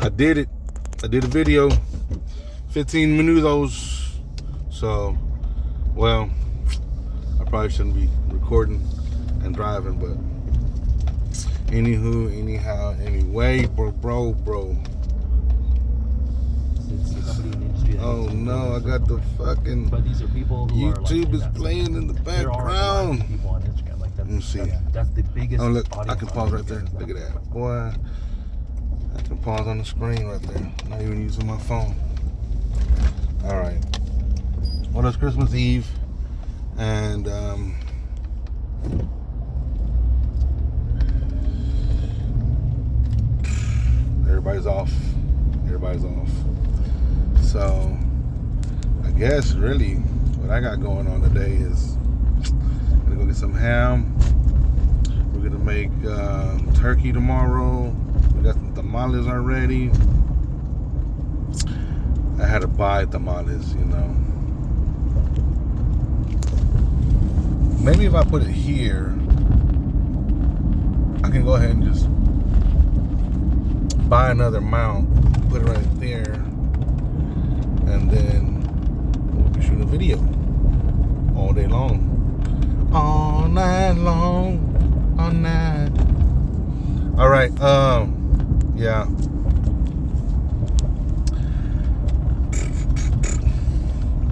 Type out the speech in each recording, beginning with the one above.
I did it. I did a video, 15 minutos. So, well, I probably shouldn't be recording and driving, but anywho, anyhow, anyway, bro. Oh no, I got the fucking but these are people who YouTube are is playing in the background. People on Instagram like that. Let me see. That's the biggest. Oh look, I can pause right there. Look at that, boy. I can pause on the screen right there. Not even using my phone. All right. Well, it's Christmas Eve, and everybody's off. So I guess really what I got going on today is I'm gonna go get some ham. We're gonna make turkey tomorrow. We got some tamales already. I had to buy tamales, you know. Maybe if I put it here, I can go ahead and just buy another mount, put it right there, and then we'll be shooting a video all day long. All night long. All night. Alright, yeah.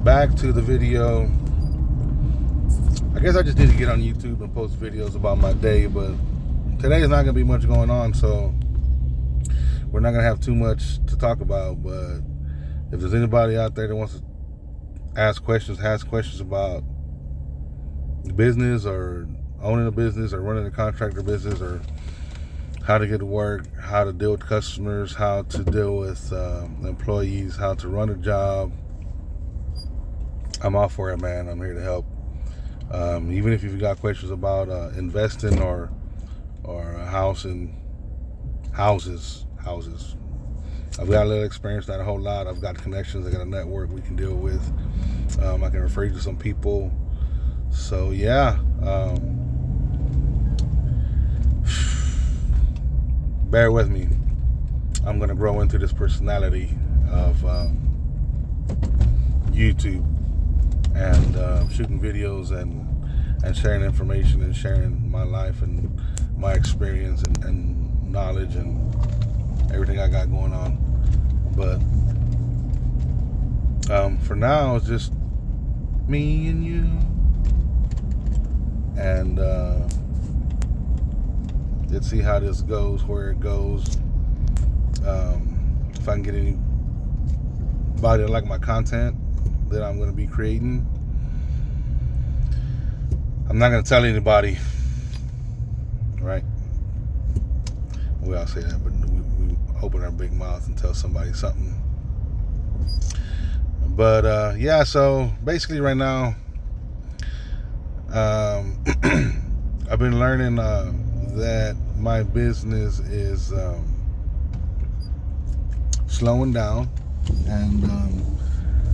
Back to the video. I guess I just need to get on YouTube and post videos about my day, but today is not going to be much going on, so we're not going to have too much to talk about. But if there's anybody out there that wants to ask questions about the business or owning a business or running a contractor business or how to get to work, how to deal with customers, how to deal with employees, how to run a job, I'm all for it, man. I'm here to help. Even if you've got questions about investing or houses. I've got a little experience, not a whole lot. I've got connections. I got a network we can deal with. I can refer you to some people. So yeah, bear with me. I'm gonna grow into this personality of YouTube and shooting videos and sharing information and sharing my life and my experience and knowledge and everything I got going on. But for now, it's just me and you. And let's see how this goes, where it goes. If I can get anybody to like my content that I'm going to be creating. I'm not going to tell anybody, right? We all say that, but we open our big mouth and tell somebody something. But yeah, so basically right now, I've been learning that my business is slowing down, and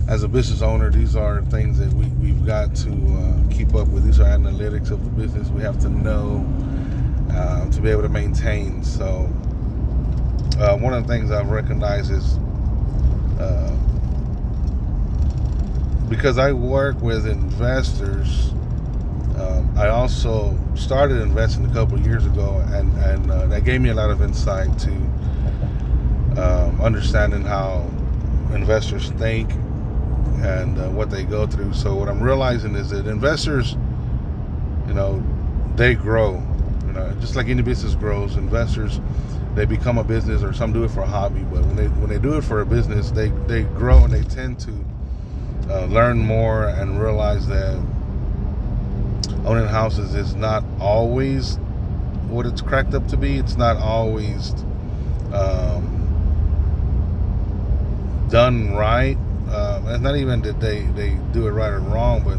as a business owner, these are things that we've got to keep up with. These are analytics of the business we have to know to be able to maintain. So one of the things I've recognized is because I work with investors, I also started investing a couple of years ago, and that gave me a lot of insight to understanding how investors think and what they go through. So what I'm realizing is that investors, they grow. Just like any business grows, investors, they become a business, or some do it for a hobby. But when they do it for a business, they grow, and they tend to learn more and realize that owning houses is not always what it's cracked up to be. It's not always done right. It's not even that they do it right or wrong, but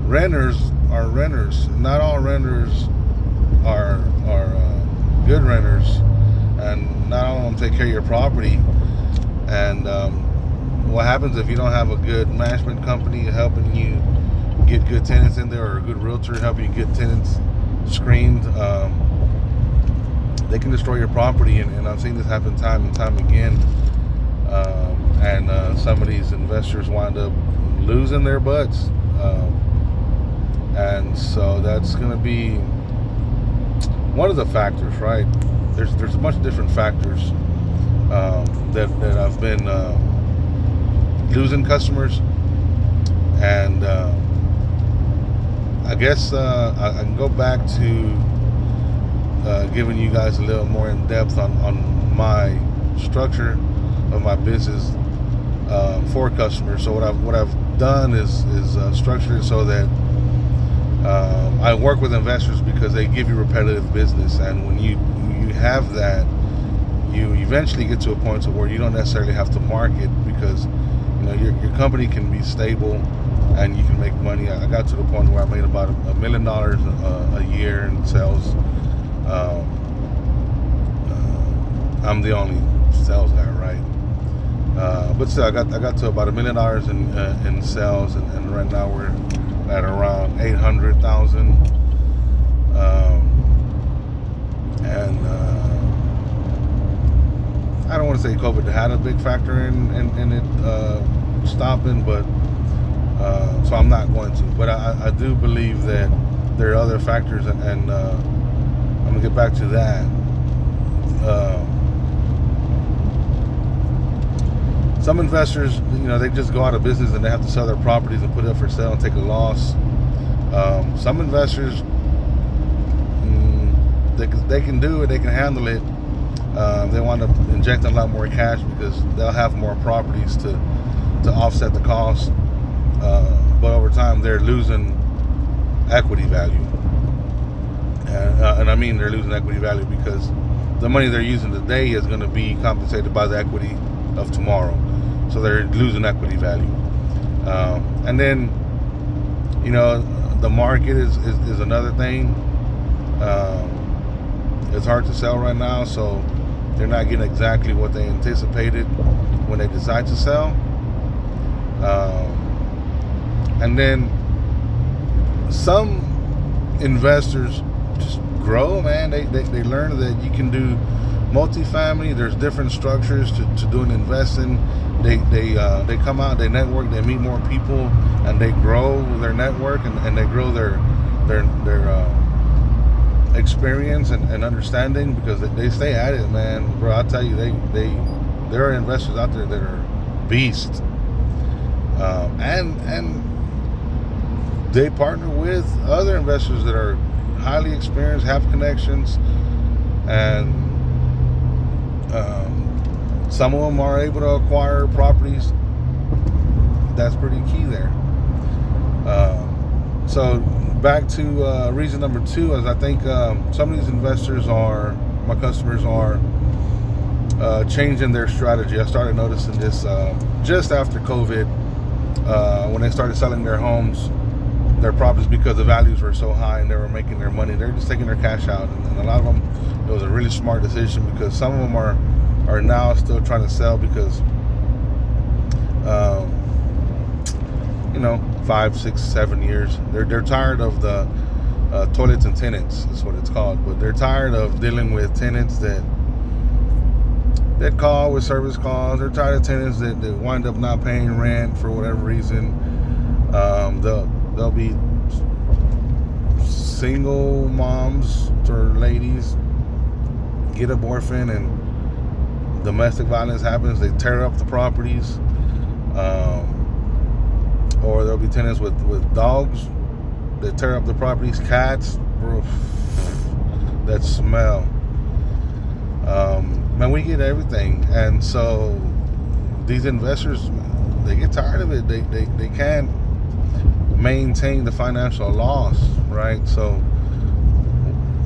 renters are renters. Not all renters are good renters, and not all of them take care of your property. And what happens if you don't have a good management company helping you get good tenants in there, or a good realtor helping you get tenants screened? they can destroy your property, and I've seen this happen time and time again. And some of these investors wind up losing their butts, and so that's going to be one of the factors, right? There's a bunch of different factors that I've been losing customers, and I guess I can go back to giving you guys a little more in depth on my structure of my business for customers. So what I've done is structured it so that I work with investors because they give you repetitive business, and when you have that, you eventually get to a point to where you don't necessarily have to market, because your company can be stable and you can make money. I got to the point where I made about $1 million a year in sales. I'm the only sales guy, right? But still, I got to about $1 million in sales, and right now we're at around 800,000. And I don't want to say COVID had a big factor in it stopping, but so I'm not going to. But I do believe that there are other factors, and I'm gonna get back to that. Some investors, they just go out of business and they have to sell their properties and put it up for sale and take a loss. Some investors, they can do it, they can handle it. They want to inject a lot more cash because they'll have more properties to offset the cost. But over time, they're losing equity value. And I mean they're losing equity value because the money they're using today is going to be compensated by the equity of tomorrow. So they're losing equity value. And then, the market is another thing. It's hard to sell right now, so they're not getting exactly what they anticipated when they decide to sell. And then some investors just grow, man. They learn that you can do multifamily. There's different structures to doing investing. They come out, they network, they meet more people, and they grow their network, and they grow their experience and understanding, because they stay at it, man. Bro, I'll tell you, there are investors out there that are beasts, and they partner with other investors that are highly experienced, have connections, and some of them are able to acquire properties. That's pretty key there. So back to reason number 2 is I think some of these investors my customers are changing their strategy. I started noticing this just after COVID, when they started selling their homes, their properties, because the values were so high and they were making their money. They're just taking their cash out, and a lot of them, it was a really smart decision, because some of them are now still trying to sell because 5, 6, 7 years they're tired of the toilets and tenants is what it's called, but they're tired of dealing with tenants that call with service calls. They're tired of tenants that wind up not paying rent for whatever reason. They'll be single moms or ladies get a boyfriend and domestic violence happens. They tear up the properties. Or there'll be tenants with dogs that tear up the properties, cats, bro, that smell. Man, we get everything. And so these investors, they get tired of it. They can't maintain the financial loss, right? So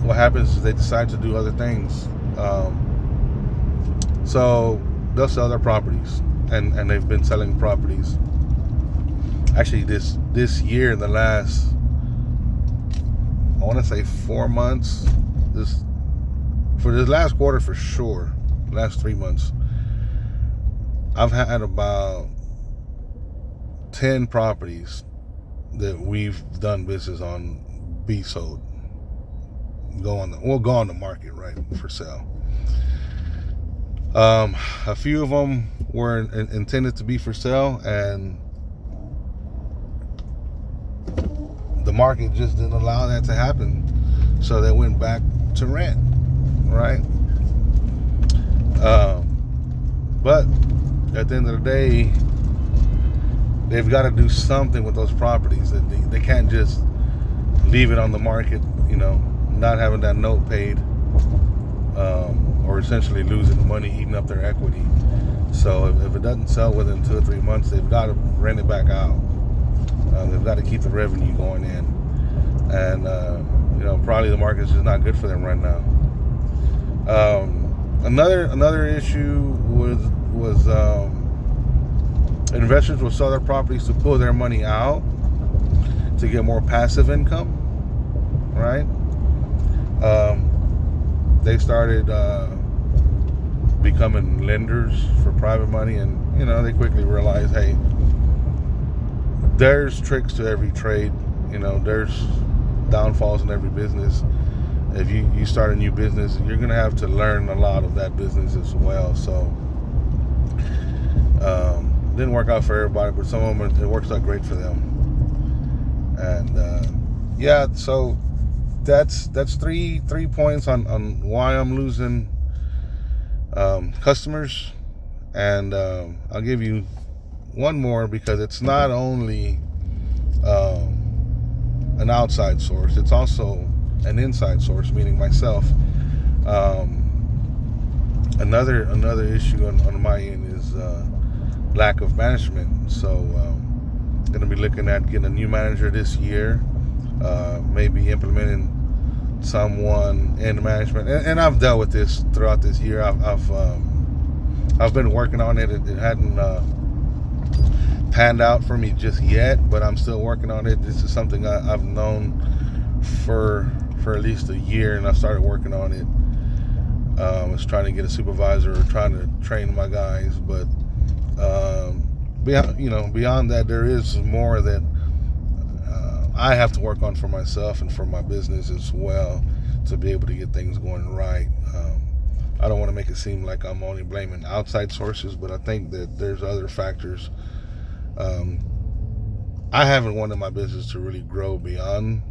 what happens is they decide to do other things. So they'll sell their properties, and they've been selling properties. Actually, this year, in the last, I want to say 4 months, for this last quarter for sure, last 3 months, I've had about 10 properties that we've done business on be sold. go on the market, right, for sale. A few of them were intended to be for sale, and the market just didn't allow that to happen, so they went back to rent, right? But at the end of the day, they've got to do something with those properties. They can't just leave it on the market, not having that note paid, or essentially losing money, eating up their equity. So if it doesn't sell within 2 or 3 months, they've got to rent it back out. They've got to keep the revenue going in, and probably the market's just not good for them right now. Another issue was investors will sell their properties to pull their money out to get more passive income, right? They started becoming lenders for private money, and they quickly realized, hey, there's tricks to every trade. There's downfalls in every business. If you start a new business, you're going to have to learn a lot of that business as well. So didn't work out for everybody, but some of them, it works out great for them. And so that's three points on why I'm losing customers. And I'll give you one more, because it's not only an outside source, it's also an inside source, meaning myself. Another issue on my end is lack of management. So I'm going to be looking at getting a new manager this year, maybe implementing someone in management. And I've dealt with this throughout this year. I've been working on it. It hadn't panned out for me just yet, but I'm still working on it. This is something I've known for at least a year, and I started working on it. I was trying to get a supervisor, or trying to train my guys, but beyond that, there is more that I have to work on for myself and for my business as well, to be able to get things going right. I don't want to make it seem like I'm only blaming outside sources, but I think that there's other factors. I haven't wanted my business to really grow beyond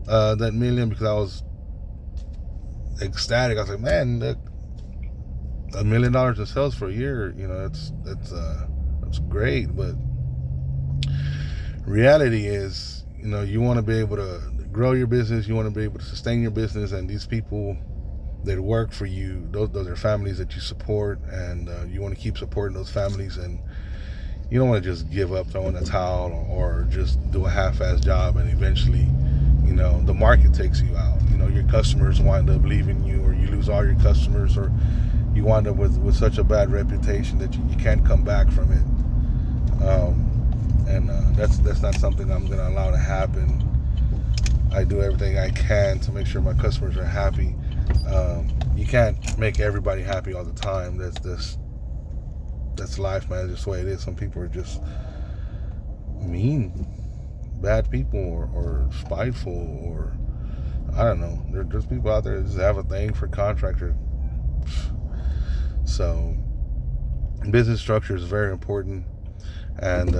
that million, because I was ecstatic. I was like, man, look, $1 million in sales for a year, that's great. But reality is, you want to be able to grow your business, you want to be able to sustain your business, and these people that work for you, those are families that you support, and you want to keep supporting those families, and you don't want to just give up, throw in a towel, or just do a half-ass job, and eventually, the market takes you out. Your customers wind up leaving you, or you lose all your customers, or you wind up with such a bad reputation that you can't come back from it. That's not something I'm going to allow to happen. I do everything I can to make sure my customers are happy. You can't make everybody happy all the time. That's life, man. That's just the way it is. Some people are just mean, bad people, or spiteful, or I don't know. There's people out there that just have a thing for contractors. So business structure is very important, and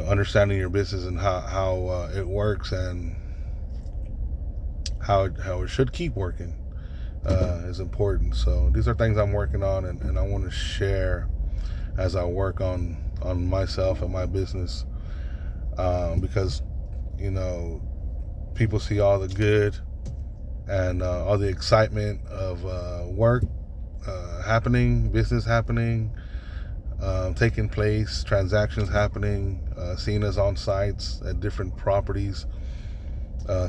understanding your business and how it works, and how it should keep working is important. So these are things I'm working on, and I want to share as I work on myself and my business, because people see all the good and all the excitement of work happening, business happening, taking place, transactions happening, seeing us on sites at different properties,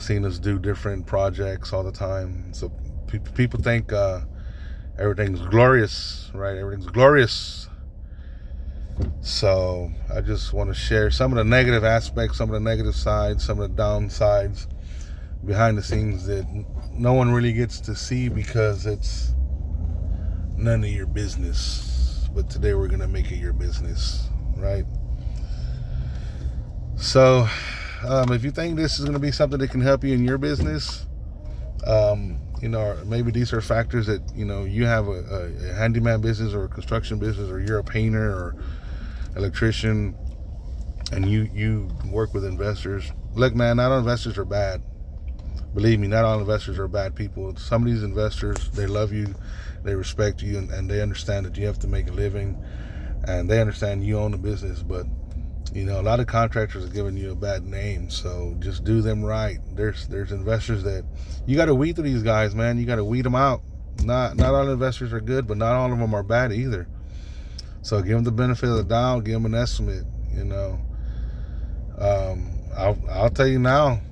seeing us do different projects all the time. So people think everything's glorious, right? Everything's glorious. So I just want to share some of the negative aspects, some of the negative sides, some of the downsides behind the scenes that no one really gets to see, because it's none of your business. But today we're going to make it your business, right? So if you think this is going to be something that can help you in your business, you know, or maybe these are factors that, you know, you have a handyman business or a construction business, or you're a painter or electrician, and you work with investors. Look, man, not all investors are bad. Believe me, not all investors are bad people. Some of these investors, they love you, they respect you, and they understand that you have to make a living, and they understand you own a business. But, you know, a lot of contractors are giving you a bad name, so just do them right. There's investors that you got to weed through these guys, man. You got to weed them out. Not all investors are good, but not all of them are bad either. So give them the benefit of the doubt. Give them an estimate. You know, I'll tell you now.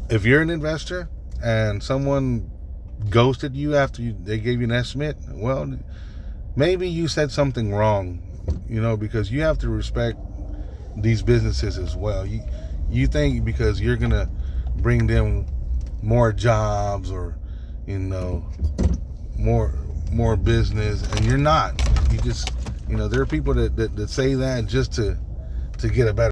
If you're an investor and someone ghosted you after they gave you an estimate, well, maybe you said something wrong, you know, because you have to respect these businesses as well. You think because you're going to bring them more jobs or, you know, more business, and you're not. You just, you know, there are people that say that just to get a better